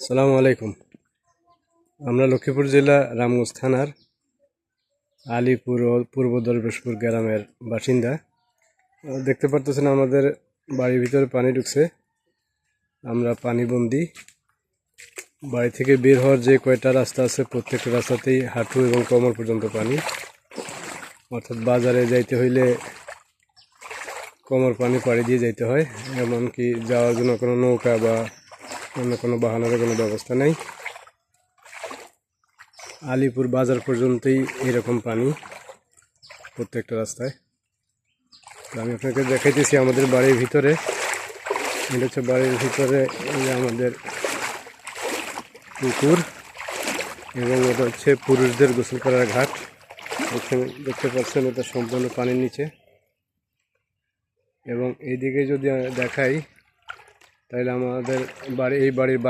আসসালামু আলাইকুম। আমরা লক্ষ্মীপুর জেলা রামগঞ্জ থানার আলীপুর ও পূর্ব দরবেশপুর গ্রামের বাসিন্দা। দেখতে পারতেছেন আমাদের বাড়ির ভিতরে পানি ঢুকছে। আমরা পানিবন্দী। বাড়ি থেকে বের হওয়ার যে কয়টা রাস্তা আছে প্রত্যেকটা রাস্তাতেই হাঁটু এবং কোমর পর্যন্ত পানি। অর্থাৎ বাজারে যাইতে হইলে কোমর পানি পাড়ি দিয়ে যাইতে হয়। এমনকি যাওয়ার জন্য কোনো নৌকা বা অন্য কোনো বাহনের কোনো ব্যবস্থা নেই। আলীপুর বাজার পর্যন্তই এরকম পানি প্রত্যেকটা রাস্তায়। তো আমি আপনাকে দেখাইতেছি আমাদের বাড়ির ভিতরে। এটা হচ্ছে বাড়ির ভিতরে আমাদের পুকুর এবং এটা হচ্ছে পুরুষদের গোসল করার ঘাট। এখানে দেখতে পাচ্ছেন এটা সম্পূর্ণ পানির নিচে। এবং এইদিকে যদি দেখাই তাহলে আমাদের এই বাড়ির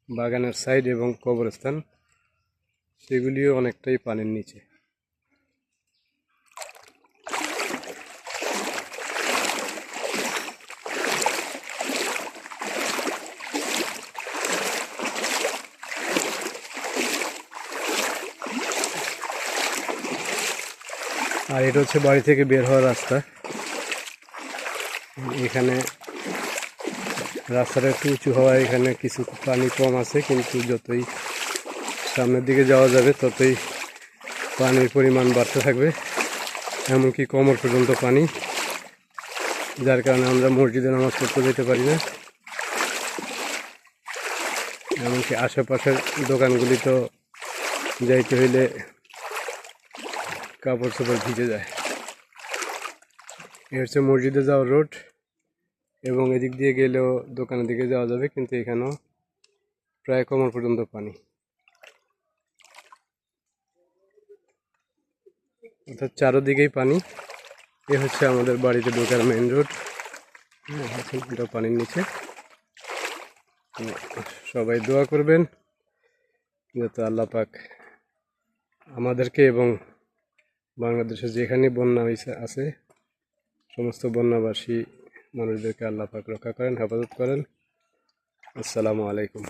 বাগানের সাইড এবং কবরস্থান সেগুলিও অনেকটাই পানির নিচে। আর এটা হচ্ছে বাড়ি থেকে বের হওয়ার রাস্তা। এখানে রাস্তাটা একটু উঁচু হওয়ায় এখানে কিছু পানি কম আছে, কিন্তু যতই সামনের দিকে যাওয়া যাবে ততই পানির পরিমাণ বাড়তে থাকবে, এমনকি কোমর পর্যন্ত পানি, যার কারণে আমরা মসজিদে নামাজ পড়তে যেতে পারি না। এমনকি আশেপাশের দোকানগুলি তো যাইতে হইলে কাপড় চোপড় ভিজে যায়। এ হচ্ছে মসজিদে যাওয়ার রোড এবং এদিক দিয়ে গেলেও দোকানের দিকে যাওয়া যাবে, কিন্তু এখানেও প্রায় কোমর পর্যন্ত পানি। অর্থাৎ চারোদিকেই পানি। এ হচ্ছে আমাদের বাড়িতে ঢোকার মেইন রোড। এটা পানির নিচে। সবাই দোয়া করবেন যাতে আল্লাহ পাক আমাদেরকে এবং বাংলাদেশে যেখানে বন্যা আছে সমস্ত বন্যাবাসী মানুষদেরকে আল্লাহ পাক রক্ষা করেন, হেফাজত করেন। আসসালামু আলাইকুম।